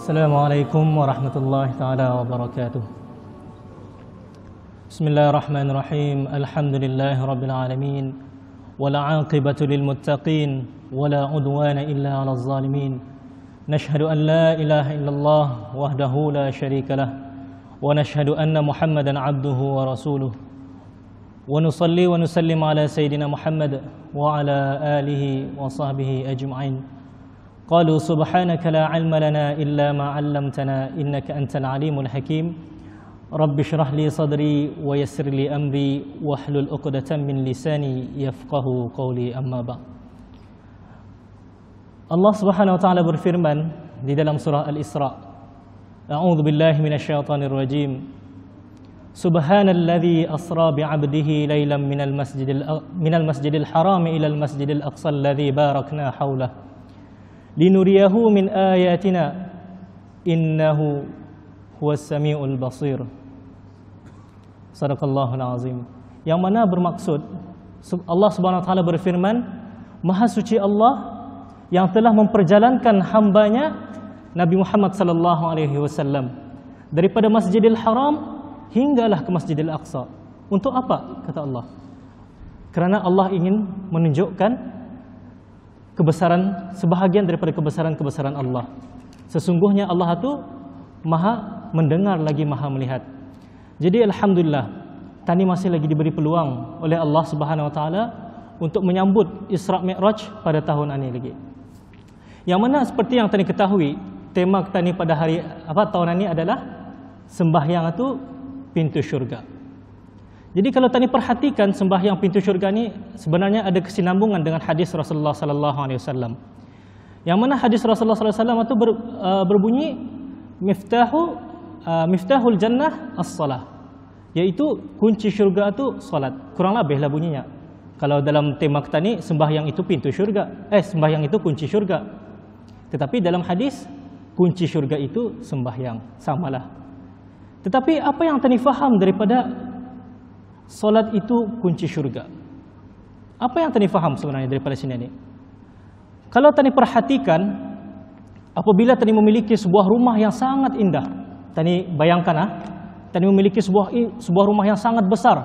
Assalamualaikum warahmatullahi taala wabarakatuh. Bismillahirrahmanirrahim. Alhamdulillahi rabbil alamin. Wala 'aqibatu lil muttaqin wala 'udwana illa 'alal zalimin. Nashhadu an la ilaha illallah wahdahu la syarika lah wa nashhadu anna Muhammadan 'abduhu wa rasuluh. Wa nusalli wa nusallim ala sayyidina Muhammad wa ala alihi wa sahbihi ajma'in. Qalu subhanaka la 'ilma lana illa ma 'allamtana innaka antal 'alimul hakim. Rabbi shrah li sadri wa yassir li amri wahlul 'uqdatam min lisani yafqahu qawli, amma ba'd. Allah Subhanahu wa taala berfirman di dalam surah Al-Isra, A'udzu billahi minasyaitonir rajim. Subhanalladzi asra bi'abdihi lailan minal masjidil haram ila al masjidil aqsa alladzi barakna haulahu linuriyahu min ayatina innahu huwas samiul basir. Sadaqallahul azim. Yang mana bermaksud Allah Subhanahu wa taala berfirman, Maha suci Allah yang telah memperjalankan hambanya Nabi Muhammad sallallahu alaihi wasallam daripada Masjidil Haram hinggalah ke Masjidil Aqsa. Untuk apa? Kata Allah. Kerana Allah ingin menunjukkan kebesaran, sebahagian daripada kebesaran-kebesaran Allah. Sesungguhnya Allah itu maha mendengar lagi maha melihat. Jadi alhamdulillah, tani masih lagi diberi peluang oleh Allah Subhanahu wa taala untuk menyambut Isra Mi'raj pada tahun ini lagi. Yang mana seperti yang tani ketahui, tema tani pada hari tahun ini adalah sembahyang itu pintu syurga. Jadi kalau tani perhatikan sembahyang pintu syurga ni sebenarnya ada kesinambungan dengan hadis Rasulullah sallallahu alaihi wasallam. Yang mana hadis Rasulullah sallallahu alaihi wasallam itu berbunyi miftahul jannah as-salah. Iaitu kunci syurga itu salat. Kurang lebihlah bunyinya. Kalau dalam tema kita ni sembahyang itu pintu syurga. Sembahyang itu kunci syurga. Tetapi dalam hadis kunci syurga itu sembahyang, samalah. Tetapi apa yang tani faham daripada solat itu kunci syurga? Apa yang tani faham sebenarnya daripada sini ni? Kalau tani perhatikan, apabila tani memiliki sebuah rumah yang sangat indah, tani bayangkan tani memiliki sebuah rumah yang sangat besar,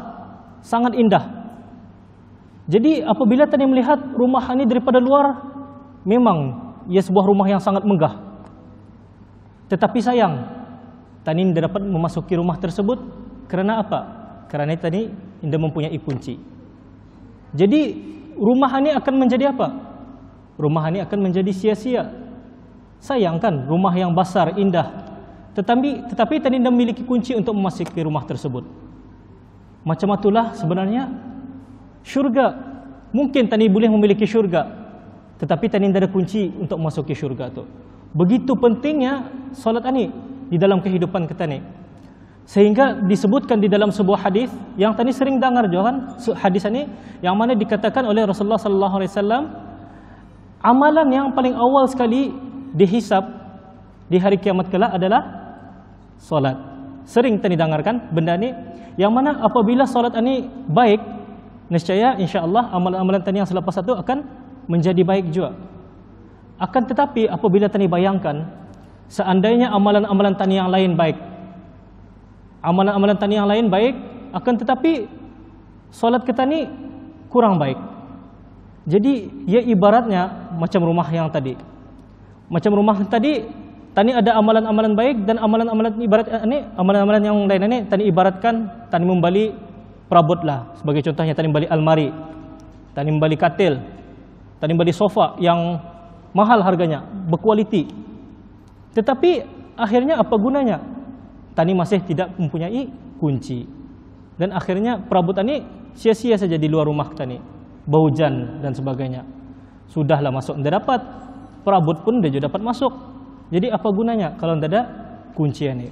sangat indah. Jadi apabila tani melihat rumah ini daripada luar, memang ia sebuah rumah yang sangat megah. Tetapi sayang, tani tidak dapat memasuki rumah tersebut kerana apa? Kerana tadi tidak mempunyai kunci. Jadi rumah ini akan menjadi apa? Rumah ini akan menjadi sia-sia. Sayang kan, rumah yang besar, indah, tetapi tadi tidak memiliki kunci untuk memasuki rumah tersebut. Macam itulah sebenarnya syurga. Mungkin tadi boleh memiliki syurga, tetapi tadi tidak ada kunci untuk memasuki syurga itu. Begitu pentingnya solat ini di dalam kehidupan kita ni. Sehingga disebutkan di dalam sebuah hadis yang tadi sering dengar juga kan, hadis ini yang mana dikatakan oleh Rasulullah sallallahu alaihi wasallam, amalan yang paling awal sekali dihisab di hari kiamat kelak adalah solat. Sering tadi dengarkan benda ni, yang mana apabila solat ini baik, niscaya insya-Allah amalan-amalan tadi yang selepas itu akan menjadi baik juga. Akan tetapi apabila tadi bayangkan, seandainya amalan-amalan tadi yang lain baik, amalan-amalan tani yang lain baik, akan tetapi solat kita ni kurang baik. Jadi ia ibaratnya macam rumah yang tadi. Macam rumah tadi, tani ada amalan-amalan baik dan amalan-amalan ibarat ini, amalan-amalan yang lain ini tani ibaratkan tani membeli perabot lah. Sebagai contohnya tani membeli almari, tani membeli katil, tani membeli sofa yang mahal harganya, berkualiti. Tetapi akhirnya apa gunanya? Tani masih tidak mempunyai kunci. Dan akhirnya perabotan ini sia-sia saja di luar rumah tani. Bau hujan dan sebagainya. Sudahlah masuk, tidak dapat. Perabot pun dia juga dapat masuk. Jadi apa gunanya kalau tidak ada kunci ini?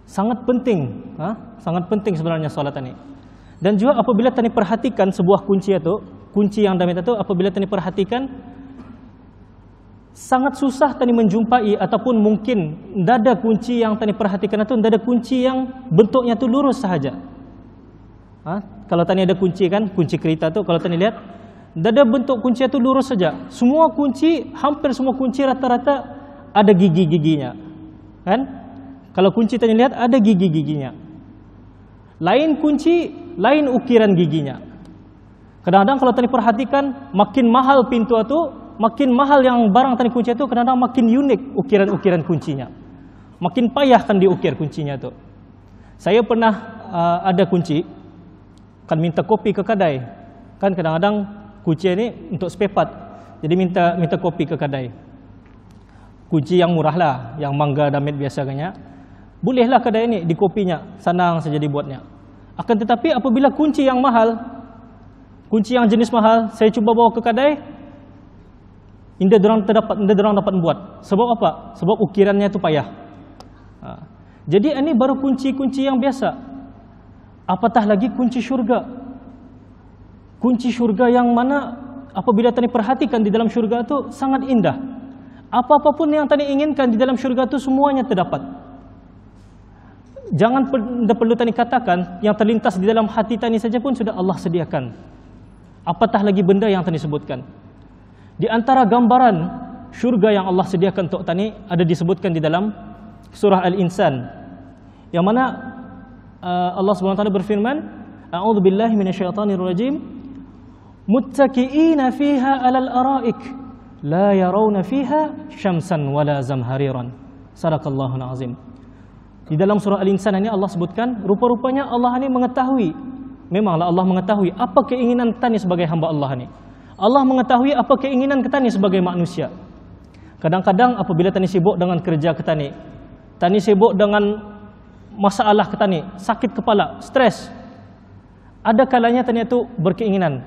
Sangat penting. Sangat penting sebenarnya solat ini. Dan juga apabila tani perhatikan sebuah kunci itu, kunci yang damit itu apabila tani perhatikan, sangat susah tani menjumpai ataupun mungkin tidak ada kunci yang tani perhatikan itu, tidak ada kunci yang bentuknya itu lurus sahaja. Kalau tani ada kunci kan, kunci kereta tu kalau tani lihat tidak ada bentuk kunci itu lurus saja. Semua kunci, hampir semua kunci rata-rata ada gigi-giginya. Kan? Kalau kunci tadi lihat ada gigi-giginya. Lain kunci, lain ukiran giginya. Kadang-kadang kalau tadi perhatikan, makin mahal pintu itu, makin mahal yang barang tadi kunci itu, kadang-kadang makin unik ukiran-ukiran kuncinya. Makin payah kan diukir kuncinya itu. Saya pernah ada kunci, kan minta kopi ke kedai. Kan kadang-kadang kunci ini untuk spare part. Jadi minta kopi ke kedai. Kunci yang murah lah, yang mangga damit biasanya. Bolehlah kedai ini di kopinya, senang saja dibuatnya. Akan tetapi apabila kunci yang mahal, kunci yang jenis mahal, saya cuba bawa ke kedai, indah dorang dapat buat. Sebab apa? Sebab ukirannya itu payah. Jadi ini baru kunci-kunci yang biasa. Apatah lagi kunci syurga. Kunci syurga yang mana apabila tadi perhatikan di dalam syurga itu sangat indah. Apa-apapun yang tadi inginkan di dalam syurga itu semuanya terdapat. Jangan perlu tadi katakan, yang terlintas di dalam hati tadi saja pun sudah Allah sediakan. Apatah lagi benda yang tadi sebutkan. Di antara gambaran syurga yang Allah sediakan untuk tadi ada disebutkan di dalam surah Al-Insan, yang mana Allah SWT berfirman, A'udzubillahi minasyaitonirrajim, muttaqiina fiha 'alal ara'ik la yarawna fiha syamsan wala zamhariran. Sadaqallahul azim. Di dalam surah Al-Insan ini Allah sebutkan, rupa-rupanya Allah ini mengetahui, memanglah Allah mengetahui apa keinginan kita ni sebagai hamba Allah ni. Allah mengetahui apa keinginan kita ni sebagai manusia. Kadang-kadang apabila kita ni sibuk dengan kerja kita ni sibuk dengan masalah kita ni, sakit kepala, stres, ada kalanya tanya itu berkeinginan,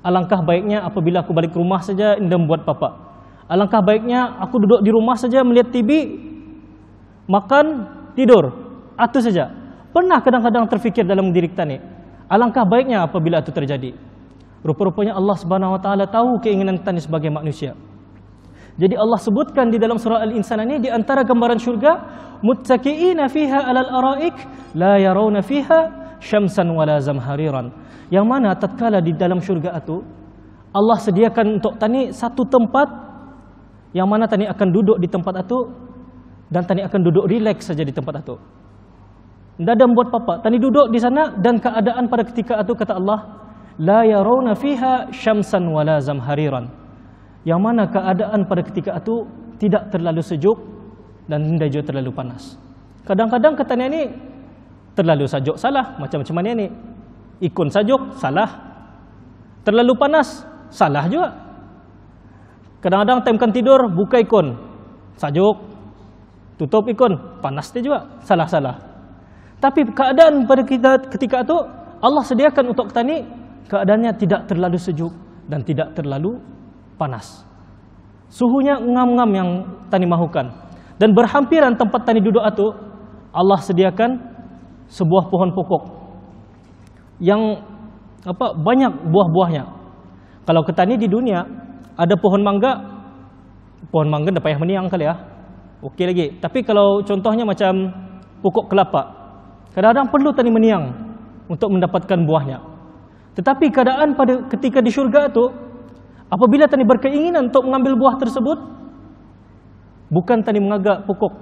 alangkah baiknya apabila aku balik ke rumah saja indah buat papa. Alangkah baiknya aku duduk di rumah saja melihat TV, makan, tidur, itu saja. Pernah kadang-kadang terfikir dalam diri kita ni, alangkah baiknya apabila itu terjadi. Rupa-rupanya Allah Subhanahu wa taala tahu keinginan kita ni sebagai manusia. Jadi Allah sebutkan di dalam surah Al-Insan ini, di antara gambaran syurga, muttaqiina fiha 'alal ara'ik la yarawna fiha syamsan wala zamhariran. Yang mana tatkala di dalam syurga itu Allah sediakan untuk tani satu tempat yang mana tani akan duduk di tempat itu dan tani akan duduk rileks saja di tempat itu. Tidak ada membuat apa-apa. Tani duduk di sana dan keadaan pada ketika itu kata Allah, la yarawna fiha syamsan wala zamhariran. Yang mana keadaan pada ketika itu tidak terlalu sejuk dan tidak juga terlalu panas. Kadang-kadang katanya ini terlalu sejuk salah, macam-macam mana ni? Ikon sejuk salah. Terlalu panas salah juga. Kadang-kadang time tidur buka ikon sejuk, tutup ikon panas dia juga, salah-salah. Tapi keadaan pada kita ketika itu Allah sediakan untuk kita ni keadaannya tidak terlalu sejuk dan tidak terlalu panas. Suhunya ngam-ngam yang tani mahukan. Dan berhampiran tempat tani duduk itu Allah sediakan sebuah pohon pokok yang banyak buah-buahnya. Kalau kita ni di dunia ada pohon mangga dah payah meniang kali ya. Okey lagi. Tapi kalau contohnya macam pokok kelapa, kadang-kadang perlu tani meniang untuk mendapatkan buahnya. Tetapi keadaan pada ketika di syurga itu, apabila tani berkeinginan untuk mengambil buah tersebut, bukan tani mengagak pokok,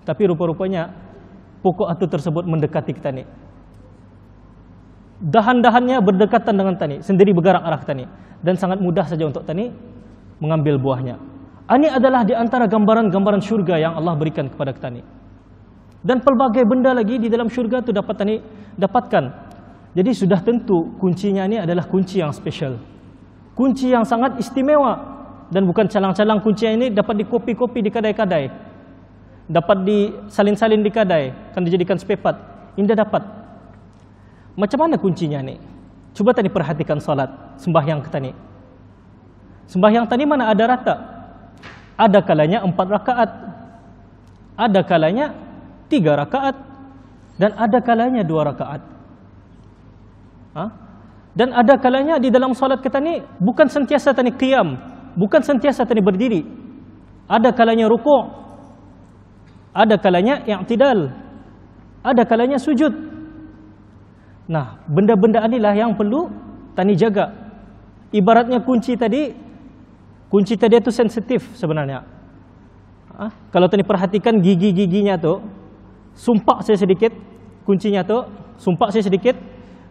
tapi rupa-rupanya pokok itu tersebut mendekati kita ni. Dahan-dahannya berdekatan dengan tani, sendiri bergerak arah tani, dan sangat mudah saja untuk tani mengambil buahnya. Ini adalah di antara gambaran-gambaran syurga yang Allah berikan kepada kita ni. Dan pelbagai benda lagi di dalam syurga itu dapat tani dapatkan. Jadi sudah tentu kuncinya ini adalah kunci yang spesial. Kunci yang sangat istimewa. Dan bukan calang-calang kunci ini dapat dikopi-kopi di kedai-kedai, dapat disalin-salin di kedai, kan dijadikan spare part. Indah dapat. Macam mana kuncinya ni? Cuba tadi perhatikan salat, sembahyang kita ni. Sembahyang tadi mana ada rata? Ada kalanya 4 rakaat, ada kalanya 3 rakaat, dan ada kalanya 2 rakaat. Dan ada kalanya di dalam salat kita ni bukan sentiasa tadi qiyam, bukan sentiasa tadi berdiri. Ada kalanya rukuk, ada kalanya i'tidal, ada kalanya sujud. Nah, benda-benda inilah yang perlu tani jaga. Ibaratnya kunci tadi itu sensitif sebenarnya. Kalau tadi perhatikan gigi-giginya tu, sumpak saya sedikit, kuncinya tu, sumpak saya sedikit.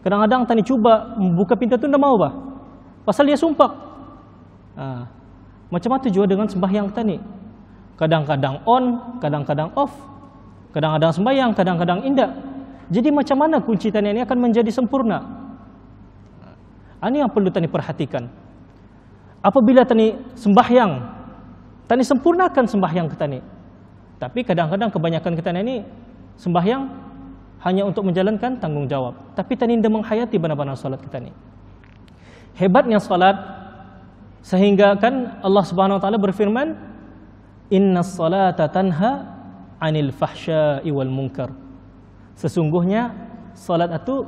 Kadang-kadang tadi cuba buka pintu tu tidak mau bah, pasal dia sumpak. Macam itu juga dengan sembahyang tadi. Kadang-kadang on, kadang-kadang off, kadang-kadang sembahyang, kadang-kadang indah. Jadi macam mana kunci tadi ini akan menjadi sempurna? Ini yang perlu tadi perhatikan. Apabila tadi sembahyang, tadi sempurnakan sembahyang kita ni. Tapi kadang-kadang kebanyakan kita ni sembahyang hanya untuk menjalankan tanggungjawab. Tapi tadi tidak menghayati benar-benar salat kita ni. Hebatnya salat sehingga kan Allah Subhanahu Wa Taala berfirman, Innas salata tanha anil fahsya'i wal munkar. Sesungguhnya salat itu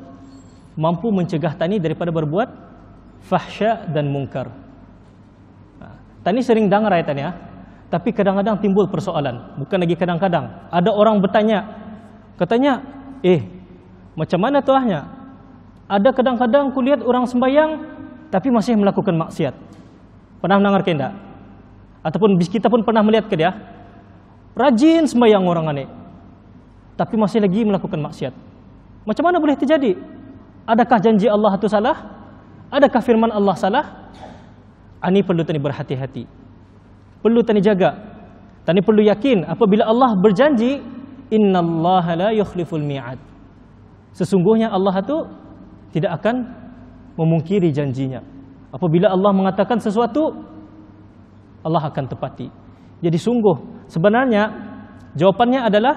mampu mencegah tani daripada berbuat fahsya dan munkar. Tani sering dengar ayat ini, tapi kadang-kadang timbul persoalan. Bukan lagi kadang-kadang. Ada orang bertanya, katanya, macam mana tuahnya? Ada kadang-kadang kulihat orang sembahyang, tapi masih melakukan maksiat. Pernah mendengar ke tidak? Ataupun kita pun pernah melihat ke dia? Rajin sembahyang orang ini, tapi masih lagi melakukan maksiat. Macam mana boleh terjadi? Adakah janji Allah itu salah? Adakah firman Allah salah? Ini perlu tani berhati-hati. Perlu tani jaga. Tani perlu yakin apabila Allah berjanji, innallaha la yukhliful mi'ad. Sesungguhnya Allah itu tidak akan memungkiri janjinya. Apabila Allah mengatakan sesuatu, Allah akan tepati. Jadi sungguh sebenarnya jawapannya adalah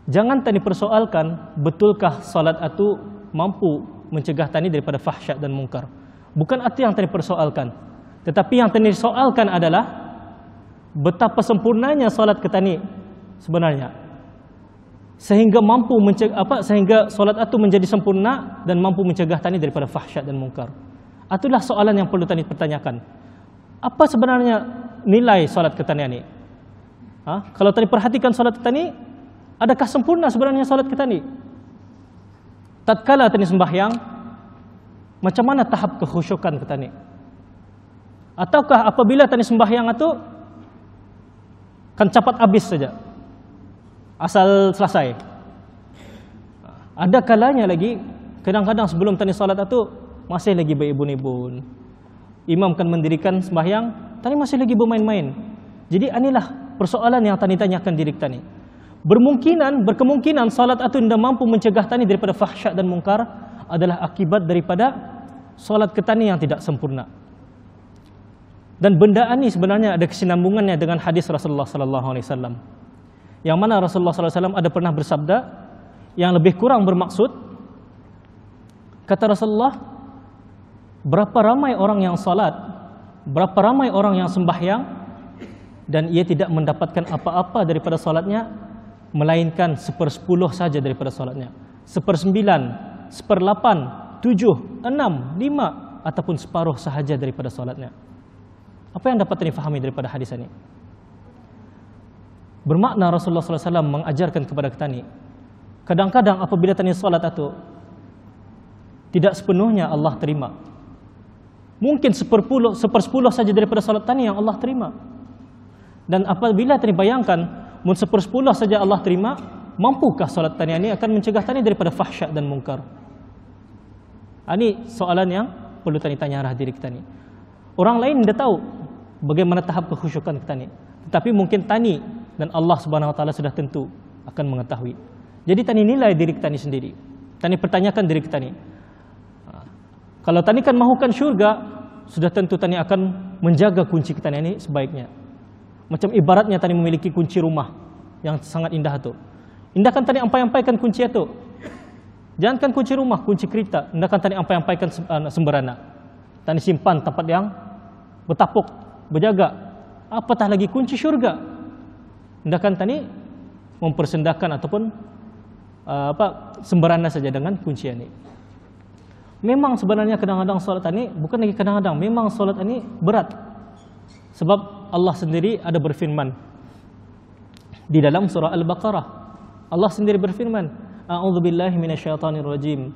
jangan tani persoalkan betulkah salat itu mampu mencegah tani daripada fahsyat dan munkar. Bukan itu yang tani persoalkan. Tetapi yang tani soalkan adalah betapa sempurnanya salat kita ni sebenarnya. Sehingga mampu sehingga salat itu menjadi sempurna dan mampu mencegah tani daripada fahsyat dan munkar. Itulah soalan yang perlu tani pertanyakan. Apa sebenarnya nilai salat kita ni? Kalau tadi perhatikan salat kita ni, adakah sempurna sebenarnya salat kita ni? Tatkala tadi sembahyang, macam mana tahap kekhusyukan kita ni? Ataukah apabila tadi sembahyang itu kan cepat habis saja, asal selesai? Ada kalanya lagi, kadang-kadang sebelum tadi salat itu masih lagi beribun-ibun. Imam kan mendirikan sembahyang, tadi masih lagi bermain-main. Jadi inilah persoalan yang tani tanyakan diri tani. Berkemungkinan salat itu tidak mampu mencegah tani daripada fahsyat dan munkar adalah akibat daripada salat ketani yang tidak sempurna. Dan benda ini sebenarnya ada kesinambungannya dengan hadis Rasulullah sallallahu alaihi wasallam. Yang mana Rasulullah sallallahu alaihi wasallam ada pernah bersabda yang lebih kurang bermaksud, kata Rasulullah, berapa ramai orang yang salat, berapa ramai orang yang sembahyang dan ia tidak mendapatkan apa-apa daripada salatnya melainkan 1/10 saja daripada salatnya, 1/9, 1/8, 7, 6, 5 ataupun separuh sahaja daripada salatnya. Apa yang dapat difahami daripada hadis ini? Bermakna Rasulullah SAW mengajarkan kepada kita ni, kadang-kadang apabila tanya salat itu tidak sepenuhnya Allah terima. Mungkin 1/10 saja daripada salat tani yang Allah terima. Dan apabila tani bayangkan, mun 1/10 saja Allah terima, mampukah salat tani ini akan mencegah tani daripada fahsyat dan munkar? Ini soalan yang perlu tani tanya arah diri kita ni. Orang lain tidak tahu bagaimana tahap kekhusyukan kita ni. Tetapi mungkin tani dan Allah Subhanahu Wa Taala sudah tentu akan mengetahui. Jadi tani nilai diri kita ni sendiri. Tani pertanyakan diri kita ni. Kalau tani kan mahukan syurga, sudah tentu tani akan menjaga kunci kita ini sebaiknya. Macam ibaratnya tani memiliki kunci rumah yang sangat indah itu. Indahkan tani ampai-ampaikan kunci itu. Jangankan kunci rumah, kunci kereta. Indahkan tani ampai-ampaikan sembarana. Tani simpan tempat yang bertapuk, berjaga. Apatah lagi kunci syurga. Indahkan tani mempersendahkan ataupun sembarana saja dengan kunci ini. Memang sebenarnya kadang-kadang solat ini, bukan lagi kadang-kadang, memang solat ini berat. Sebab Allah sendiri ada berfirman di dalam surah Al-Baqarah. Allah sendiri berfirman, A'udzubillahi minasyaitonirrajim.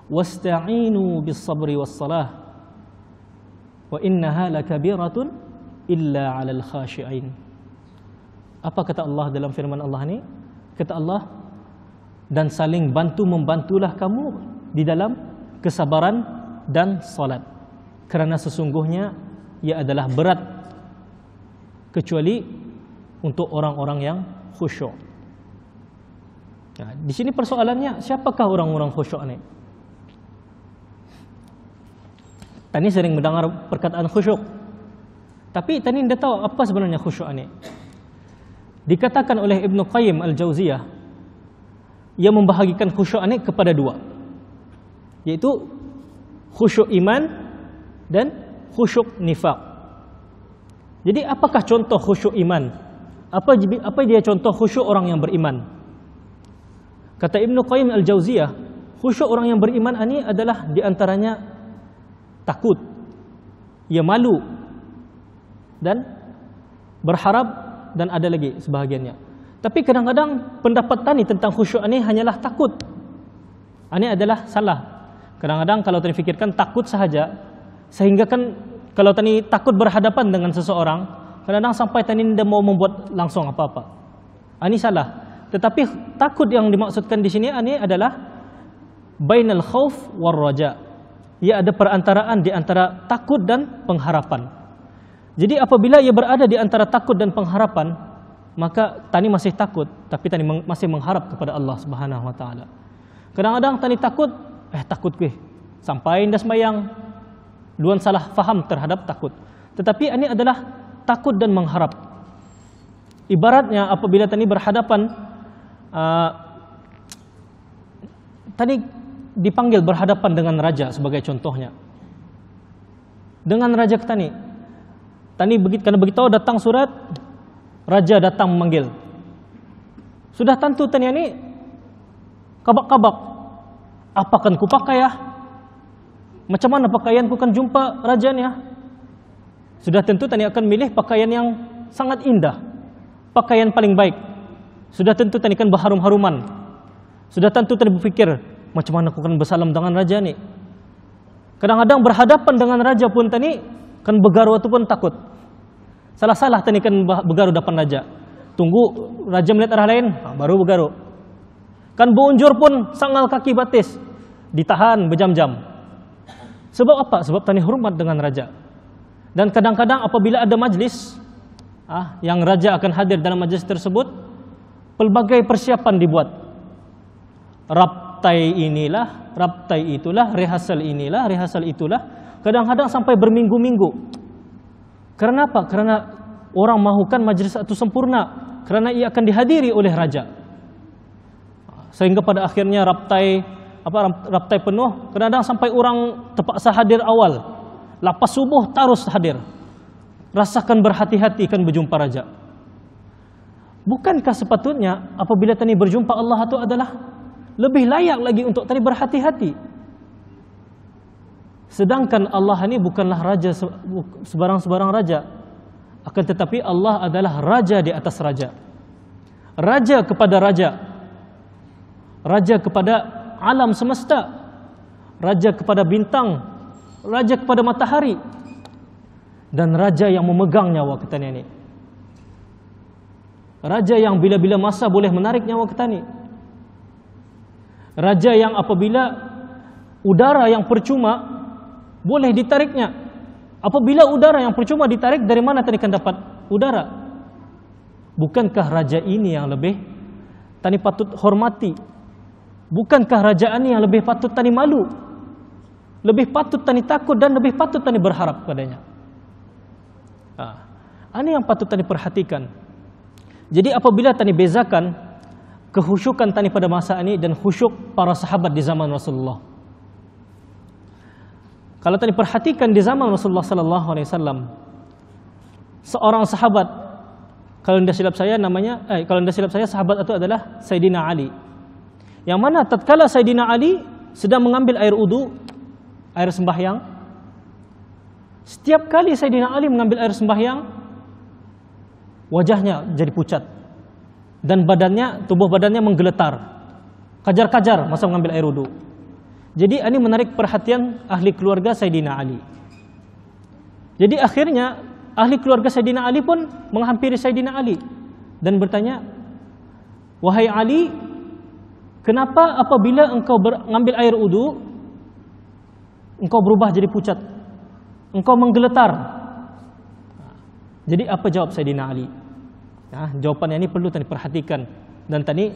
Wasta'inu bis-sabri was-salah. Wa innaha lakabiratun illa 'alal khashi'in. Apa kata Allah dalam firman Allah ni? Kata Allah, dan saling bantu-membantulah kamu di dalam kesabaran dan salat. Kerana sesungguhnya ia adalah berat kecuali untuk orang-orang yang khusyuk. Nah, di sini persoalannya, siapakah orang-orang khusyuk ni? Tani sering mendengar perkataan khusyuk, tapi tani tidak tahu apa sebenarnya khusyuk ni. Dikatakan oleh Ibn Qayyim Al-Jauziyah, ia membahagikan khusyuk ni kepada dua, yaitu khusyuk iman dan khusyuk nifaq. Jadi apakah contoh khusyuk iman? Apa dia contoh khusyuk orang yang beriman? Kata Ibn Qayyim Al-Jauziyah, khusyuk orang yang beriman ini adalah diantaranya takut, ia malu dan berharap, dan ada lagi sebahagiannya. Tapi kadang-kadang pendapat tani tentang khusyuk ini hanyalah takut. Ini adalah salah. Kadang-kadang kalau tani fikirkan takut sahaja, sehingga kan kalau tani takut berhadapan dengan seseorang, kadang-kadang sampai tani tidak mau membuat langsung apa-apa. Ini salah. Tetapi takut yang dimaksudkan di sini ini adalah bainal khauf war raja. Ia ada perantaraan di antara takut dan pengharapan. Jadi apabila ia berada di antara takut dan pengharapan, maka tani masih takut, tapi tani masih mengharap kepada Allah Subhanahu wa taala. Kadang-kadang tani takut, takut ke sampai indah sembahyang. Luan salah faham terhadap takut. Tetapi ini adalah takut dan mengharap. Ibaratnya apabila tani berhadapan, tani dipanggil berhadapan dengan raja sebagai contohnya. Dengan raja ke tani, karena begitu datang surat, raja datang memanggil. Sudah tentu tani ini kabak-kabak, apa kan ku pakai ya? Macam mana pakaianku kan jumpa rajanya? Sudah tentu tani akan milih pakaian yang sangat indah, pakaian paling baik. Sudah tentu tani kan berharum-haruman. Sudah tentu tani berfikir, macam mana aku akan bersalam dengan raja ni? Kadang-kadang berhadapan dengan raja pun tani kan bergaru ataupun takut. Salah-salah tani kan bergaru depan raja. Tunggu raja melihat arah lain, baru bergaru. Kan berunjur pun sangal kaki batis, ditahan berjam-jam. Sebab apa? Sebab tani hormat dengan raja. Dan kadang-kadang apabila ada majlis, yang raja akan hadir dalam majlis tersebut, pelbagai persiapan dibuat. Raptai inilah, raptai itulah, rehearsal inilah, rehearsal itulah. Kadang-kadang sampai berminggu-minggu. Karena apa? Karena orang mahukan majlis itu sempurna, kerana ia akan dihadiri oleh raja. Sehingga pada akhirnya raptai penuh. Kadang-kadang sampai orang terpaksa hadir awal, lepas subuh terus hadir. Rasakan berhati-hati kan berjumpa raja. Bukankah sepatutnya apabila tani berjumpa Allah itu adalah lebih layak lagi untuk tadi berhati-hati? Sedangkan Allah ini bukanlah raja sebarang-sebarang raja, akan tetapi Allah adalah raja di atas raja, raja kepada raja, raja kepada alam semesta, raja kepada bintang, raja kepada matahari, dan raja yang memegang nyawa kita ini, raja yang bila-bila masa boleh menarik nyawa kita ini, raja yang apabila udara yang percuma boleh ditariknya. Apabila udara yang percuma ditarik, dari mana tadi kan dapat udara? Bukankah raja ini yang lebih tani patut hormati? Bukankah raja ini yang lebih patut tani malu? Lebih patut tani takut dan lebih patut tani berharap padanya. Ini yang patut tani perhatikan. Jadi apabila tani bezakan kehusyukan tani pada masa ini dan khusyuk para sahabat di zaman Rasulullah. Kalau tadi perhatikan di zaman Rasulullah sallallahu alaihi wasallam, seorang sahabat, kalau tidak silap saya sahabat itu adalah Sayyidina Ali. Yang mana tatkala Sayyidina Ali sedang mengambil air wudu, air sembahyang, setiap kali Sayyidina Ali mengambil air sembahyang, wajahnya jadi pucat dan tubuh badannya menggeletar, kajar-kajar masa mengambil air wudu. Jadi ini menarik perhatian ahli keluarga Sayyidina Ali. Jadi akhirnya ahli keluarga Sayyidina Ali pun menghampiri Sayyidina Ali dan bertanya, "Wahai Ali, kenapa apabila engkau mengambil air wudu, engkau berubah jadi pucat, engkau menggeletar?" Jadi apa jawab Sayyidina Ali? Jawapan ini perlu tadi perhatikan dan tadi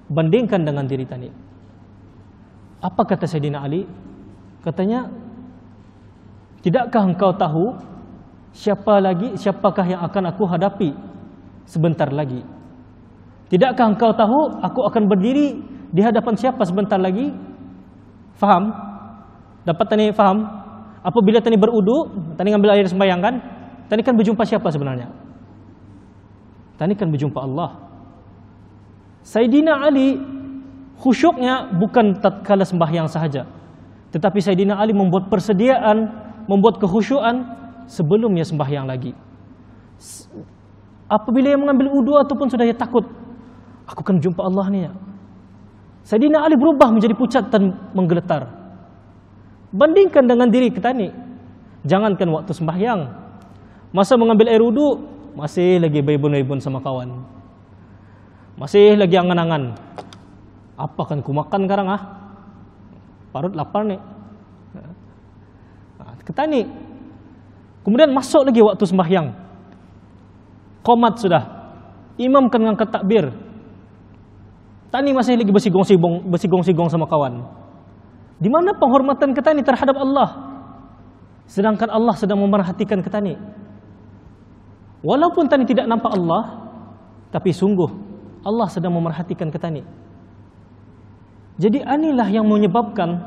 bandingkan dengan diri tadi. Apa kata Sayyidina Ali? Katanya, "Tidakkah engkau tahu siapakah yang akan aku hadapi sebentar lagi? Tidakkah engkau tahu aku akan berdiri di hadapan siapa sebentar lagi?" Faham? Dapat tadi faham? Apabila tadi berudu, tadi ngambil air sembahyang kan? Tadi kan berjumpa siapa sebenarnya? Tadi kan berjumpa Allah. Sayyidina Ali khusyuknya bukan tatkala sembahyang sahaja, tetapi Sayyidina Ali membuat persediaan, membuat kekhusyuan sebelumnya sembahyang lagi. Apabila ia mengambil wudu ataupun sudah ia takut, aku akan jumpa Allah ni. Sayyidina Ali berubah menjadi pucat dan menggeletar. Bandingkan dengan diri kita ni. Jangankan waktu sembahyang, masa mengambil air wudu masih lagi baibun-baibun sama kawan. Masih lagi angan-angan. Apa kan ku makan sekarang Parut lapar ni. Kita ni. Kemudian masuk lagi waktu sembahyang. Qomat sudah. Imam kan ngangkat takbir. Tani masih lagi bersigong-sigong sama kawan. Di mana penghormatan kita ni terhadap Allah? Sedangkan Allah sedang memerhatikan kita ni. Walaupun tani tidak nampak Allah, tapi sungguh Allah sedang memerhatikan kita ni. Jadi inilah yang menyebabkan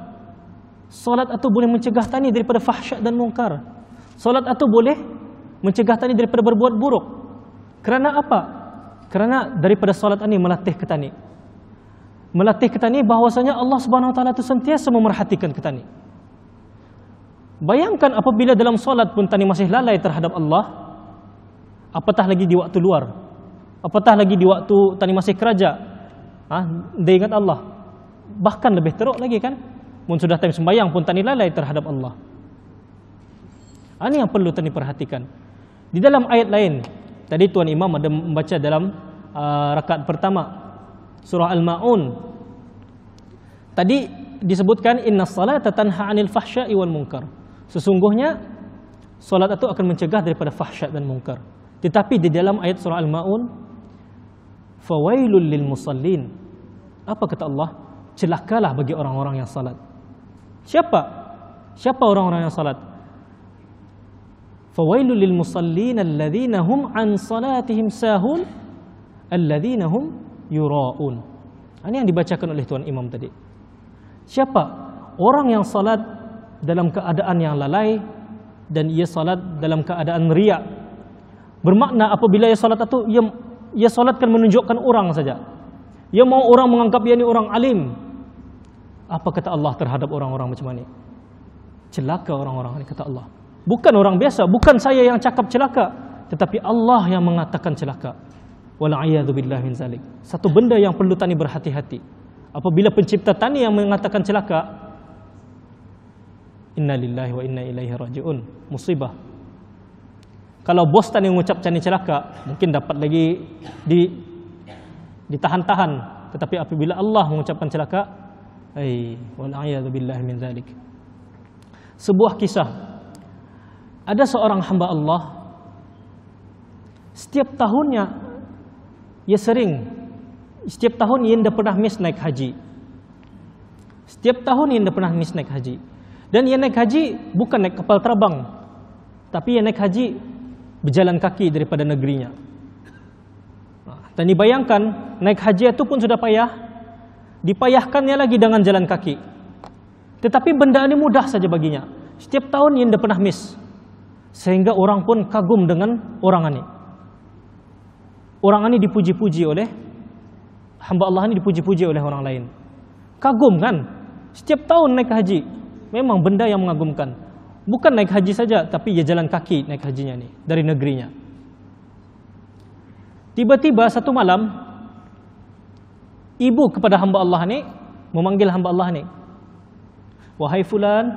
solat itu boleh mencegah tani daripada fahsyat dan mungkar. Solat itu boleh mencegah tani daripada berbuat buruk. Kerana apa? Kerana daripada solat ini melatih kita ni. Melatih kita ni bahawasanya Allah Subhanahu Wa Taala itu sentiasa memerhatikan kita ni. Bayangkan apabila dalam solat pun tani masih lalai terhadap Allah, apatah lagi di waktu luar, apatah lagi di waktu tani masih keraja, dia ingat Allah. Bahkan lebih teruk lagi kan, mun sudah time sembahyang pun tani lalai terhadap Allah. Ini yang perlu tani perhatikan. Di dalam ayat lain, tadi Tuan Imam ada membaca dalam rakaat pertama surah Al-Ma'un. Tadi disebutkan innas salata tanha 'anil fahsya'i wal munkar. Sesungguhnya salat itu akan mencegah daripada fahsyat dan munkar. Tetapi di dalam ayat surah Al-Ma'un, fawailul lil musallin. Apa kata Allah? Celakalah bagi orang-orang yang salat. Siapa? Siapa orang-orang yang salat? Fawailul lil musallin alladzina hum an salatihim sahun alladzina hum yura'un. Ini yang dibacakan oleh Tuan Imam tadi. Siapa? Orang yang salat dalam keadaan yang lalai dan ia salat dalam keadaan riak. Bermakna apabila ia salat itu ia salatkan menunjukkan orang saja. Ia mau orang menganggap ia ni orang alim. Apa kata Allah terhadap orang-orang macam ni? Celaka orang-orang ni kata Allah. Bukan orang biasa, bukan saya yang cakap celaka, tetapi Allah yang mengatakan celaka. Wal'iyadu billahi min zalik. Satu benda yang perlu tani berhati-hati. Apabila pencipta tani yang mengatakan celaka, inna lillahi wa inna ilaihi raji'un, musibah. Kalau bos tani mengucap tani celaka, mungkin dapat lagi ditahan-tahan. Tetapi apabila Allah mengucapkan celaka, wal'iyadu billahi min zalik. Sebuah kisah. Ada seorang hamba Allah, setiap tahunnya setiap tahun ia tidak pernah miss naik haji. Setiap tahun ia tidak pernah miss naik haji. Dan ia naik haji bukan naik kapal terbang, tapi ia naik haji berjalan kaki daripada negerinya. Dan dibayangkan naik haji itu pun sudah payah, dipayahkannya lagi dengan jalan kaki. Tetapi benda ini mudah saja baginya. Setiap tahun ia tidak pernah miss. Sehingga orang pun kagum dengan orang ini. Orang ini dipuji-puji oleh hamba Allah ini, dipuji-puji oleh orang lain. Kagum kan? Setiap tahun naik haji, memang benda yang mengagumkan. Bukan naik haji saja, tapi ia jalan kaki naik hajinya ni dari negerinya. Tiba-tiba satu malam, ibu kepada hamba Allah ni memanggil hamba Allah ni. Wahai fulan,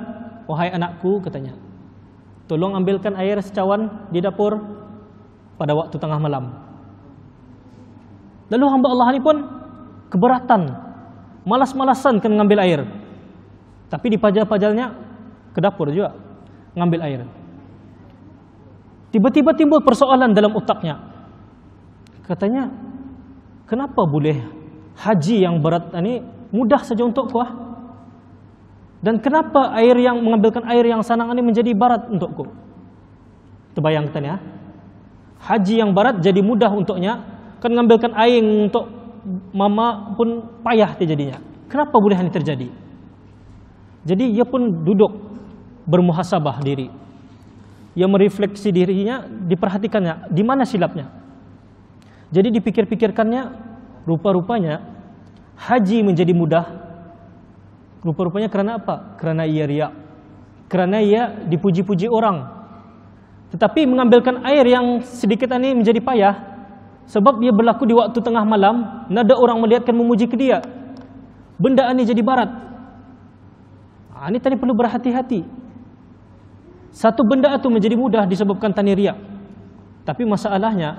wahai anakku, katanya, tolong ambilkan air secawan di dapur pada waktu tengah malam. Lalu hamba Allah ini pun keberatan, malas-malasan kan ngambil air. Tapi dipajal-pajalnya ke dapur juga ngambil air. Tiba-tiba timbul persoalan dalam otaknya. Katanya, kenapa boleh haji yang berat ini mudah saja untukku? Dan kenapa air yang mengambilkan air yang sanang ini menjadi berat untukku? Terbayangkan ya. Haji yang berat jadi mudah untuknya. Kan mengambilkan air untuk mama pun payah terjadinya. Kenapa boleh ini terjadi? Jadi ia pun duduk bermuhasabah diri. Ia merefleksi dirinya, diperhatikannya di mana silapnya. Jadi dipikir-pikirkannya, rupa-rupanya haji menjadi mudah. Rupa-rupanya karena apa? Karena ia riak. Karena ia dipuji-puji orang. Tetapi mengambilkan air yang sedikit ini menjadi payah. Sebab dia berlaku di waktu tengah malam, nada orang melihatkan memuji ke dia. Benda ini jadi barat. Ini tadi perlu berhati-hati. Satu benda itu menjadi mudah disebabkan tani riak. Tapi masalahnya,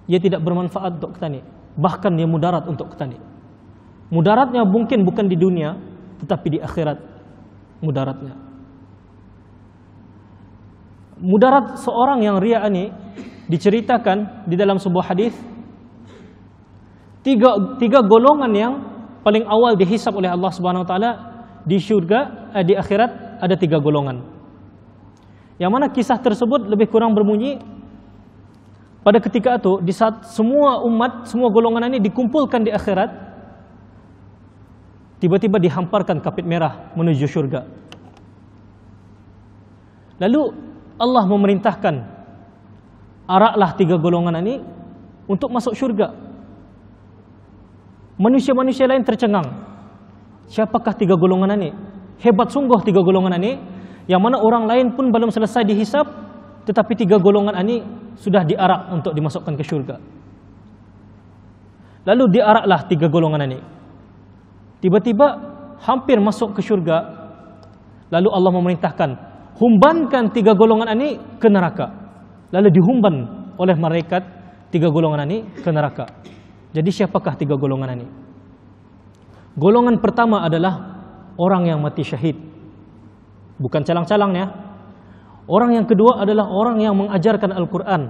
ia tidak bermanfaat untuk petani. Bahkan dia mudarat untuk petani. Mudaratnya mungkin bukan di dunia, tetapi di akhirat mudaratnya. Mudarat seorang yang riak ini diceritakan di dalam sebuah hadis, tiga golongan yang paling awal dihisab oleh Allah Subhanahu Wa Taala di syurga, di akhirat ada 3 golongan. Yang mana kisah tersebut lebih kurang berbunyi pada ketika itu, di saat semua umat, semua golongan ini dikumpulkan di akhirat, tiba-tiba dihamparkan kapit merah menuju syurga. Lalu Allah memerintahkan, araklah 3 golongan ini untuk masuk syurga. Manusia-manusia lain tercengang. Siapakah 3 golongan ini? Hebat sungguh 3 golongan ini, yang mana orang lain pun belum selesai dihisab, tetapi 3 golongan ini sudah diarak untuk dimasukkan ke syurga. Lalu diaraklah 3 golongan ini. Tiba-tiba hampir masuk ke syurga. Lalu Allah memerintahkan, humbankan 3 golongan ini ke neraka. Lalu dihumban oleh malaikat 3 golongan ini ke neraka. Jadi siapakah 3 golongan ini? Golongan pertama adalah orang yang mati syahid. Bukan calang-calangnya. Orang yang kedua adalah orang yang mengajarkan Al-Quran.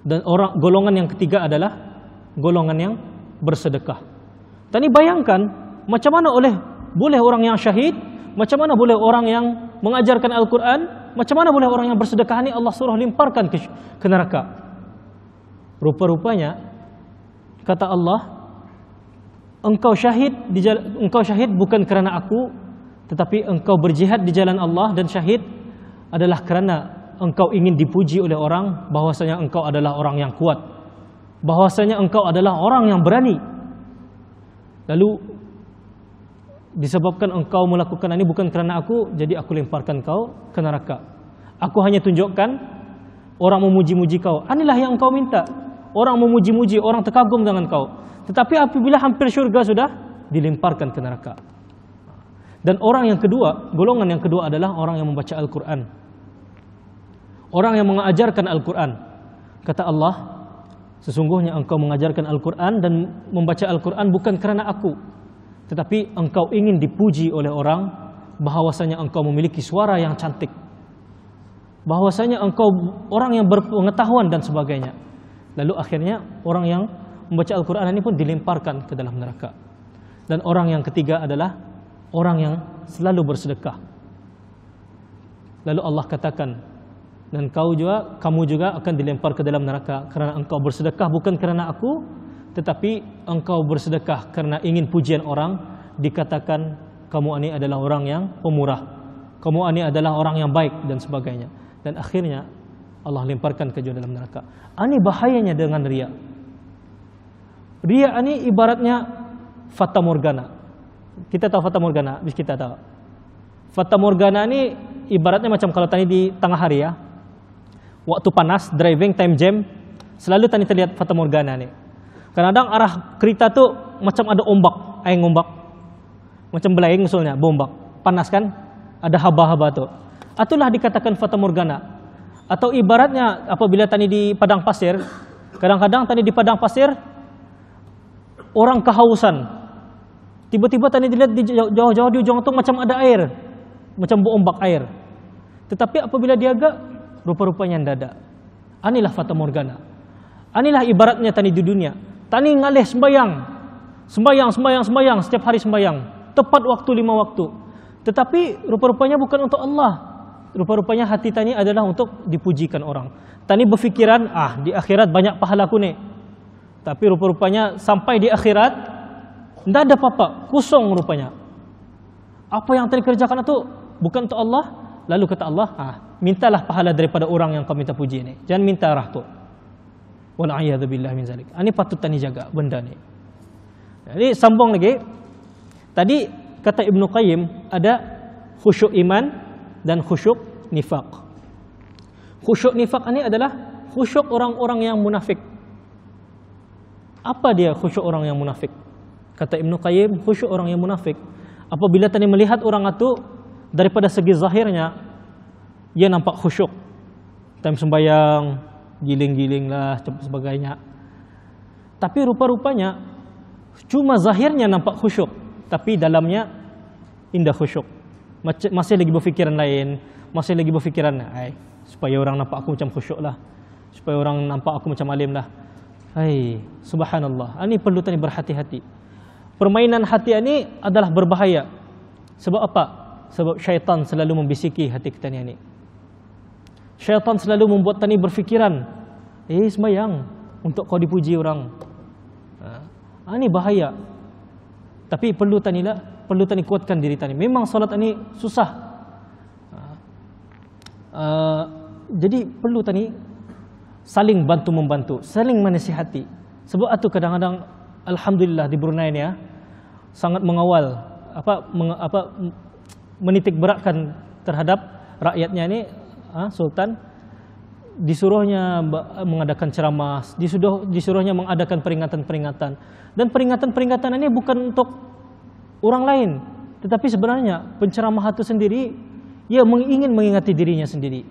Dan golongan yang ketiga adalah golongan yang bersedekah. Tadi bayangkan, macam mana boleh orang yang syahid, macam mana boleh orang yang mengajarkan Al-Quran, macam mana boleh orang yang bersedekah ini Allah suruh limparkan ke neraka. Rupa-rupanya kata Allah, engkau syahid bukan kerana aku, tetapi engkau berjihad di jalan Allah, dan syahid adalah kerana engkau ingin dipuji oleh orang bahwasanya engkau adalah orang yang kuat, bahwasanya engkau adalah orang yang berani. Lalu disebabkan engkau melakukan ini bukan kerana aku, jadi aku lemparkan kau ke neraka. Aku hanya tunjukkan orang memuji-muji kau. Inilah yang engkau minta. Orang memuji-muji, orang terkagum dengan kau. Tetapi apabila hampir syurga sudah, dilemparkan ke neraka. Dan orang yang kedua, golongan yang kedua adalah orang yang membaca Al-Quran. Orang yang mengajarkan Al-Quran. Kata Allah, sesungguhnya engkau mengajarkan Al-Quran dan membaca Al-Quran bukan kerana aku, tetapi engkau ingin dipuji oleh orang bahwasanya engkau memiliki suara yang cantik, bahwasanya engkau orang yang berpengetahuan dan sebagainya. Lalu akhirnya orang yang membaca Al-Quran ini pun dilemparkan ke dalam neraka. Dan orang yang ketiga adalah orang yang selalu bersedekah. Lalu Allah katakan, dan kamu juga akan dilempar ke dalam neraka kerana engkau bersedekah bukan kerana aku, tetapi engkau bersedekah kerana ingin pujian orang. Dikatakan kamu ini adalah orang yang pemurah, kamu ini adalah orang yang baik dan sebagainya. Dan akhirnya Allah lemparkan ke dalam neraka. Ini bahayanya dengan riya. Riya ini ibaratnya fata morgana. Kita tahu fata morgana, kita tahu. Fata morgana ini ibaratnya macam kalau tadi di tengah hari ya, waktu panas, driving, time jam, selalu tadi terlihat fata morgana nih. Kadang-kadang arah kereta tuh macam ada ombak, air ngombak, macam belayang usulnya, bombak, panas kan, ada haba-haba tuh. Itulah dikatakan fata morgana. Atau ibaratnya apabila tadi di padang pasir, Kadang-kadang tadi di padang pasir orang kehausan. Tiba-tiba tadi dilihat di jauh-jauh di ujung itu macam ada air, macam berombak air. Tetapi apabila dia agak, rupa-rupanya tidak ada. Anilah fata morgana. Anilah ibaratnya tadi di dunia. Tani ngalih sembayang setiap hari sembayang, tepat waktu 5 waktu. Tetapi rupa-rupanya bukan untuk Allah. Rupa-rupanya hati tani adalah untuk dipujikan orang. Tani berfikiran, di akhirat banyak pahalaku nih. Tapi rupa-rupanya sampai di akhirat tidak ada apa-apa, kosong rupanya. Apa yang tani kerjakan itu bukan untuk Allah. Lalu kata Allah, mintalah pahala daripada orang yang kau minta puji ini. Jangan minta rahtu. Wal'ayyadzubillah min zalik. Ini patut tani jaga benda ni. Jadi sambung lagi. Tadi kata Ibnu Qayyim ada khusyuk iman dan khusyuk nifaq. Khusyuk nifaq ini adalah khusyuk orang-orang yang munafik. Apa dia khusyuk orang yang munafik? Kata Ibnu Qayyim, khusyuk orang yang munafik apabila tadi melihat orang itu daripada segi zahirnya ia nampak khusyuk. Time sembahyang, giling-giling lah sebagainya. Tapi rupa-rupanya cuma zahirnya nampak khusyuk, tapi dalamnya indah khusyuk. Masih lagi berfikiran lain, masih lagi berfikiran, supaya orang nampak aku macam khusyuk lah, supaya orang nampak aku macam alim lah. Subhanallah. Ini perlu tadi berhati-hati. Permainan hati ini adalah berbahaya. Sebab apa? Sebab syaitan selalu membisiki hati kita ni. Syaitan selalu membuat tani berfikiran, sembayang untuk kau dipuji orang. Ini bahaya. Tapi perlu tani kuatkan diri tani. Memang solat ini susah. Jadi perlu tani saling bantu membantu, saling menasihati. Sebab itu kadang-kadang alhamdulillah di Brunei ni sangat mengawal menitik beratkan terhadap rakyatnya ni. Sultan disuruhnya mengadakan ceramah, disuruhnya mengadakan peringatan-peringatan. Dan peringatan-peringatan ini bukan untuk orang lain, tetapi sebenarnya penceramah itu sendiri ia ingin mengingati dirinya sendiri.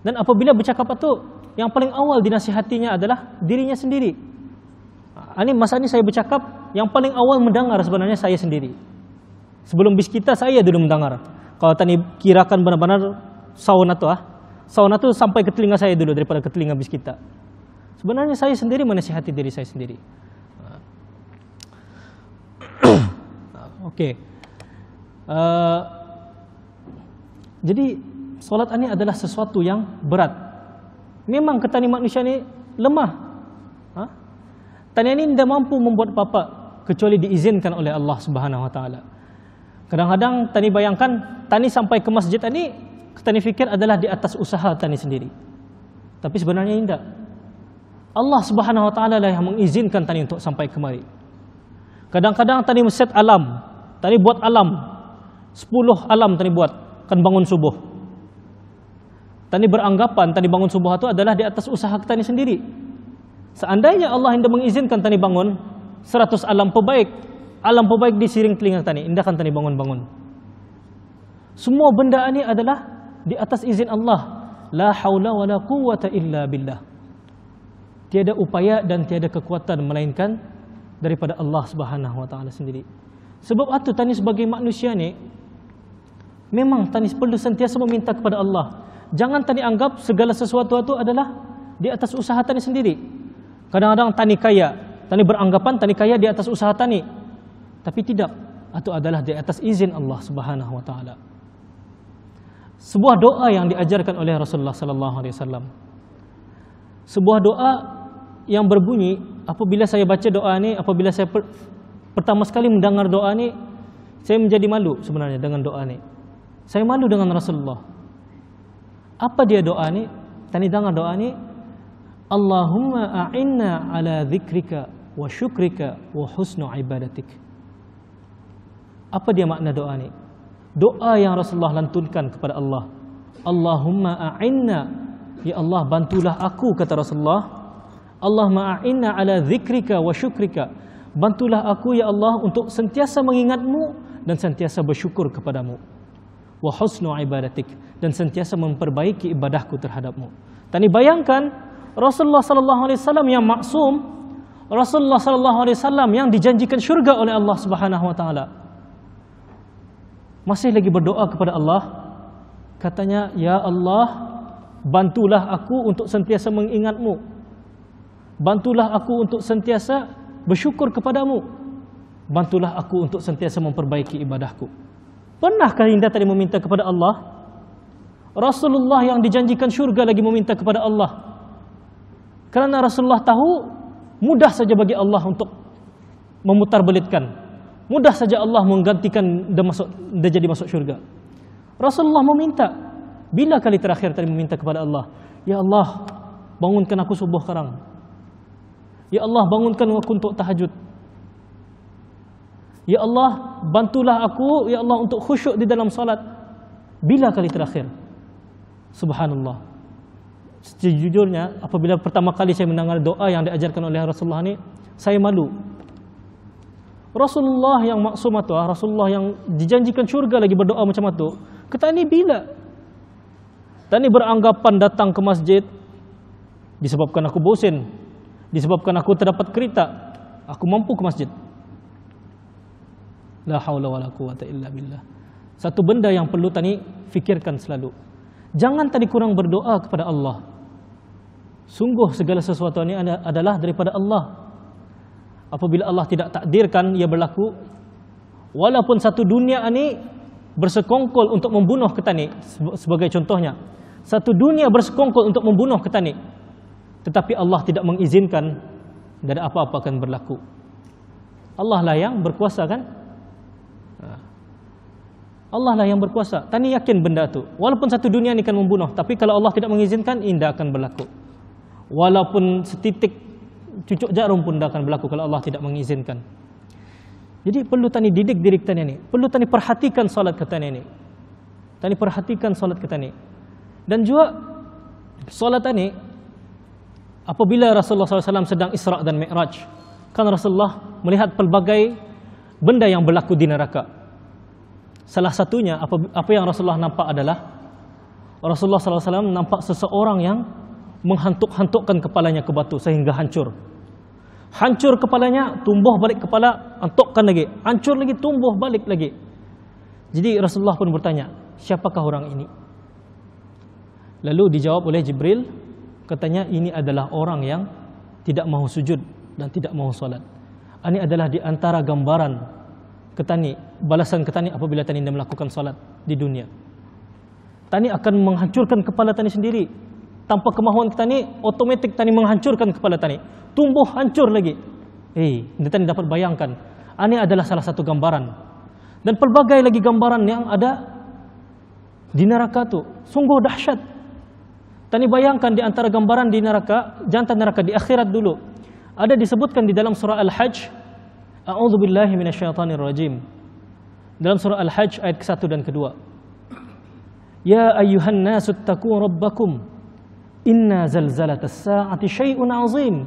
Dan apabila bercakap itu, yang paling awal dinasihatinya adalah dirinya sendiri. Masa ini saya bercakap, yang paling awal mendengar sebenarnya saya sendiri. Sebelum bis kita, saya dulu mendengar. Kalau tadi kirakan benar-benar sauna tu sampai ke telinga saya dulu daripada ke telinga bis kita. Sebenarnya saya sendiri menasihati diri saya sendiri. Okey. Jadi solat ini adalah sesuatu yang berat. Memang ketani manusia ni lemah. Tani ini tidak mampu membuat apa-apa kecuali diizinkan oleh Allah Subhanahu Wa Taala. Kadang-kadang tani bayangkan tani sampai ke masjid ini, tani fikir adalah di atas usaha tani sendiri. Tapi sebenarnya tidak. Allah Subhanahu Wa Taala lah yang mengizinkan tani untuk sampai kemari. Kadang-kadang tani set alam, tani buat alam, 10 alam tani buat, kan bangun subuh. Tani beranggapan tani bangun subuh itu adalah di atas usaha tani sendiri. Seandainya Allah hendak mengizinkan tani bangun 100 alam pebaik di siring telinga tani, indahkan tani bangun-bangun. Semua benda ini adalah di atas izin Allah. La haula wa la quwwata illa billah. Tiada upaya dan tiada kekuatan melainkan daripada Allah Subhanahu Wa Taala sendiri. Sebab itu tani sebagai manusia ni memang tani perlu sentiasa meminta kepada Allah. Jangan tani anggap segala sesuatu itu adalah di atas usaha tani sendiri. Kadang-kadang tani kaya, tani beranggapan tani kaya di atas usaha tani. Tapi tidak, itu adalah di atas izin Allah Subhanahu Wa Taala. Sebuah doa yang diajarkan oleh Rasulullah sallallahu alaihi wasallam. Sebuah doa yang berbunyi, apabila saya baca doa ini, apabila saya pertama sekali mendengar doa ini, saya menjadi malu sebenarnya dengan doa ini. Saya malu dengan Rasulullah. Apa dia doa ini? Tani dengar doa ini, Allahumma a'inna ala dzikrika wa syukrika wa husnu ibadatik. Apa dia makna doa ini? Doa yang Rasulullah lantunkan kepada Allah. Allahumma a'inna, ya Allah bantulah aku, kata Rasulullah. Allahumma a'inna ala dzikrika wa syukrika. Bantulah aku ya Allah untuk sentiasa mengingatmu dan sentiasa bersyukur kepadamu. Wa husnu ibadatik, dan sentiasa memperbaiki ibadahku terhadapmu. Tani bayangkan Rasulullah sallallahu alaihi wasallam yang maksum, Rasulullah sallallahu alaihi wasallam yang dijanjikan syurga oleh Allah Subhanahu wa taala, masih lagi berdoa kepada Allah, katanya, "Ya Allah, bantulah aku untuk sentiasa mengingat-Mu. Bantulah aku untuk sentiasa bersyukur kepadamu. Bantulah aku untuk sentiasa memperbaiki ibadahku." Pernahkah Anda tadi meminta kepada Allah? Rasulullah yang dijanjikan syurga lagi meminta kepada Allah. Kerana Rasulullah tahu mudah saja bagi Allah untuk memutarbelitkan. Mudah saja Allah menggantikan dia jadi masuk syurga. Rasulullah meminta. Bila kali terakhir tadi meminta kepada Allah? Ya Allah, bangunkan aku subuh sekarang. Ya Allah, bangunkan aku untuk tahajud. Ya Allah, bantulah aku, ya Allah, untuk khusyuk di dalam salat. Bila kali terakhir? Subhanallah. Sejujurnya, apabila pertama kali saya mendengar doa yang diajarkan oleh Rasulullah ini, saya malu. Rasulullah yang maksum itu, Rasulullah yang dijanjikan syurga lagi berdoa macam itu, kata ini bila? Tani beranggapan datang ke masjid disebabkan aku bosan, disebabkan aku terdapat kereta, aku mampu ke masjid. La haula wala quwata illa billah. Satu benda yang perlu tani fikirkan selalu. Jangan tadi kurang berdoa kepada Allah. Sungguh segala sesuatu ini adalah daripada Allah. Apabila Allah tidak takdirkan ia berlaku, walaupun satu dunia ini bersekongkol untuk membunuh kita ni, sebagai contohnya, satu dunia bersekongkol untuk membunuh kita ni, tetapi Allah tidak mengizinkan, tidak ada apa-apa akan berlaku. Allah lah yang berkuasa, kan? Allah lah yang berkuasa. Tani yakin benda tu. Walaupun satu dunia ni akan membunuh, tapi kalau Allah tidak mengizinkan, indah akan berlaku. Walaupun setitik cucuk jarum pun dah akan berlaku kalau Allah tidak mengizinkan. Jadi perlu tani didik diri kita ni. Perlu tani perhatikan solat kita ni. Tani perhatikan solat kita ni. Dan juga solat tani, apabila Rasulullah SAW sedang Isra' dan Mi'raj, kan Rasulullah melihat pelbagai benda yang berlaku di neraka. Salah satunya, apa yang Rasulullah nampak adalah Rasulullah SAW nampak seseorang yang menghantuk-hantukkan kepalanya ke batu sehingga hancur. Hancur kepalanya, tumbuh balik kepala, hantukkan lagi, hancur lagi, tumbuh balik lagi. Jadi Rasulullah pun bertanya, siapakah orang ini? Lalu dijawab oleh Jibril, katanya ini adalah orang yang tidak mahu sujud dan tidak mahu solat. Ini adalah di antara gambaran ketani, balasan ketani apabila tani anda melakukan solat di dunia. Tani akan menghancurkan kepala tani sendiri. Tanpa kemahuan ketani, otomatik tani menghancurkan kepala tani. Tumbuh hancur lagi. Tani dapat bayangkan. Ini adalah salah satu gambaran. Dan pelbagai lagi gambaran yang ada di neraka tu. Sungguh dahsyat. Tani bayangkan di antara gambaran di neraka, jantan neraka di akhirat dulu. Ada disebutkan di dalam surah Al-Hajj, A'udzu billahi minasyaitonir rajim. Dalam surah Al-Hajj ayat ke-1 dan ke-2. Ya ayyuhan nasu ittaqu rabbakum inna zalzalatas sa'ati syai'un 'azim.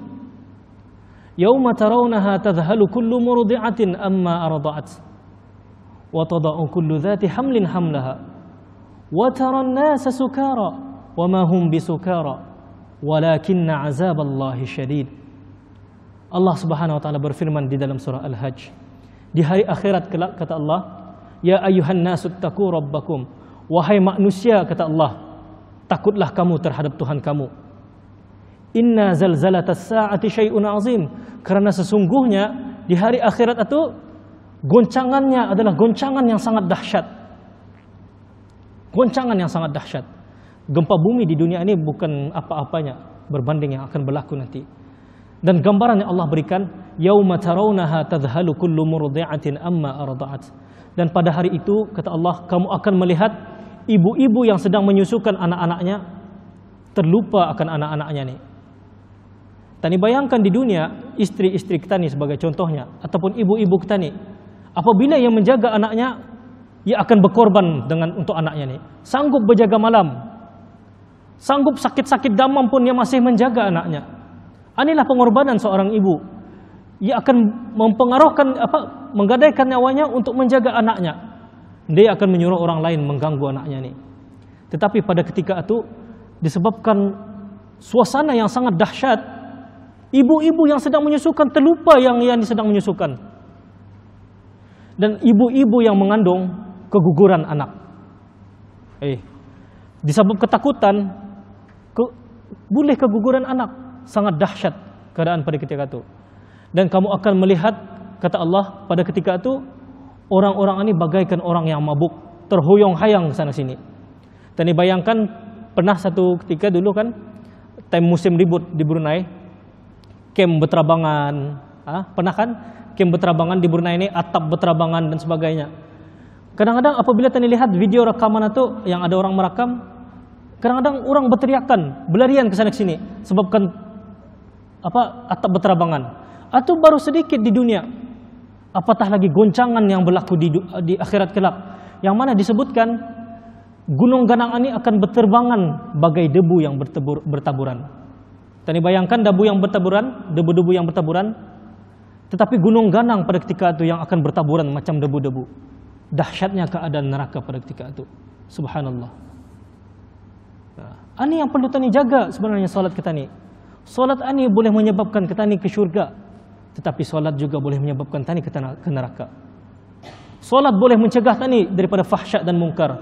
Yauma tarawnaha tadhhalu kullu murdi'atin amma arda'at wa tada'u kullu dhati hamlin hamlaha wa taran nasa sukara wa ma hum bisukara walakinna 'azaballahi syadid. Allah Subhanahu wa taala berfirman di dalam surah Al-Hajj, di hari akhirat kelak kata Allah, ya ayyuhan nasu ittaqu rabbakum, wahai manusia kata Allah, takutlah kamu terhadap Tuhan kamu. Inna zalzalatas sa'ati syai'un 'azim, karena sesungguhnya di hari akhirat itu goncangannya adalah goncangan yang sangat dahsyat. Goncangan yang sangat dahsyat. Gempa bumi di dunia ini bukan apa-apanya berbanding yang akan berlaku nanti. Dan gambaran yang Allah berikan, yauma tarawnaha tadhhalu kullu murdi'atin amma arda'at. Dan pada hari itu kata Allah, kamu akan melihat ibu-ibu yang sedang menyusukan anak-anaknya terlupa akan anak-anaknya ni. Tani bayangkan di dunia, istri-istri kita ni sebagai contohnya, ataupun ibu-ibu kita ni, apabila ia menjaga anaknya, ia akan berkorban untuk anaknya ni. Sanggup berjaga malam, sanggup sakit-sakit damam pun ia masih menjaga anaknya. Inilah pengorbanan seorang ibu. Ia akan menggadaikan nyawanya untuk menjaga anaknya. Dia akan menyuruh orang lain mengganggu anaknya ni. Tetapi pada ketika itu, disebabkan suasana yang sangat dahsyat. Ibu-ibu yang sedang menyusukan terlupa yang sedang menyusukan. Dan ibu-ibu yang mengandung keguguran anak. Disebab ketakutan, boleh keguguran anak. Sangat dahsyat keadaan pada ketika itu. Dan kamu akan melihat, kata Allah, pada ketika itu orang-orang ini bagaikan orang yang mabuk, terhoyong-hayang sana sini. Dan dibayangkan pernah satu ketika dulu kan, time musim ribut di Brunei, camp berterabangan, pernah kan? Camp berterabangan di Brunei ini, atap berterabangan dan sebagainya. Kadang-kadang apabila tadi lihat video rekaman itu yang ada orang merekam, kadang-kadang orang berteriakan, berlarian ke sana sini sebabkan atap berterabangan. Atau baru sedikit di dunia, apatah lagi goncangan yang berlaku di akhirat kelak, yang mana disebutkan gunung ganang ini akan berterbangan bagai debu yang bertaburan. Tadi bayangkan debu yang bertaburan, debu-debu yang bertaburan. Tetapi gunung ganang pada ketika itu yang akan bertaburan macam debu-debu. Dahsyatnya keadaan neraka pada ketika itu. Subhanallah. Ini yang perlu tani jaga sebenarnya solat kita ni. Solat ini boleh menyebabkan kita ni ke syurga. Tetapi solat juga boleh menyebabkan tani ke neraka. Solat boleh mencegah tani daripada fahsyat dan mungkar.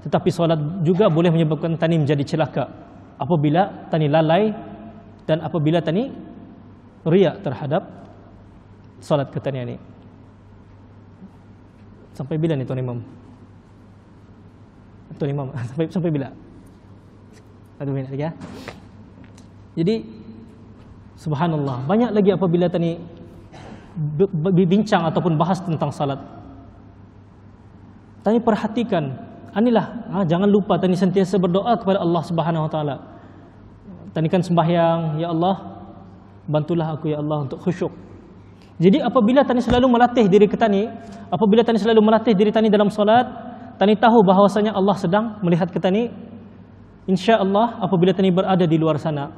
Tetapi solat juga boleh menyebabkan tani menjadi celaka. Apabila tani lalai dan apabila tani riak terhadap solat kita ni. Sampai bila ni Tuan Imam? Tuan Imam, sampai bila? 1 minit lagi ya. Jadi subhanallah, banyak lagi apabila tani bincang ataupun bahas tentang salat. Tani perhatikan, inilah jangan lupa tani sentiasa berdoa kepada Allah Subhanahu wa taala. Tani kan sembahyang, ya Allah, bantulah aku ya Allah untuk khusyuk. Jadi apabila tani selalu melatih diri kita ni, apabila tani selalu melatih diri tani dalam solat, tani tahu bahawasanya Allah sedang melihat kita ni. Insya-Allah apabila tani berada di luar sana,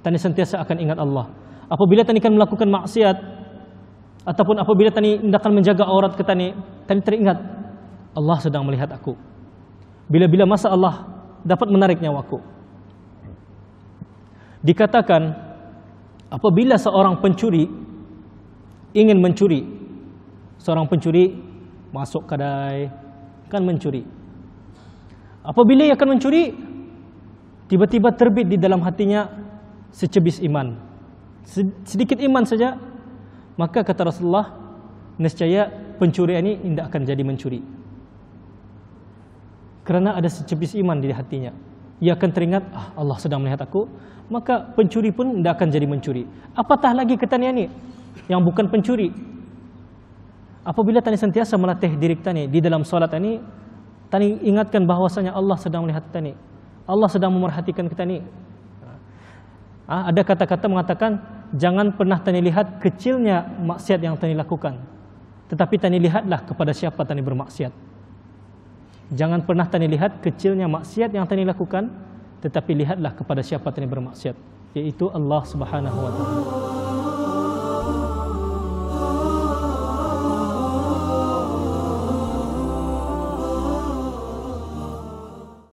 tani sentiasa akan ingat Allah. Apabila tani kan melakukan maksiat ataupun apabila tani hendakan menjaga aurat kita ni, tani teringat Allah sedang melihat aku. Bila-bila masa Allah dapat menarik nyawaku. Dikatakan apabila seorang pencuri ingin mencuri, seorang pencuri masuk kedai kan mencuri. Apabila ia akan mencuri, tiba-tiba terbit di dalam hatinya secebis iman, sedikit iman saja, maka kata Rasulullah, nescaya pencuri ini tidak akan jadi mencuri. Kerana ada secebis iman di hatinya, ia akan teringat Allah sedang melihat aku, maka pencuri pun tidak akan jadi mencuri. Apatah lagi ketanian ini yang bukan pencuri. Apabila tani sentiasa melatih diri tani di dalam solat ini, tani ingatkan bahawasanya Allah sedang melihat tani, Allah sedang memerhatikan kita ni. Ada kata-kata mengatakan jangan pernah tani lihat kecilnya maksiat yang tani lakukan, tetapi tani lihatlah kepada siapa tani bermaksiat. Jangan pernah tani lihat kecilnya maksiat yang tani lakukan, tetapi lihatlah kepada siapa tani bermaksiat, yaitu Allah Subhanahu wa taala.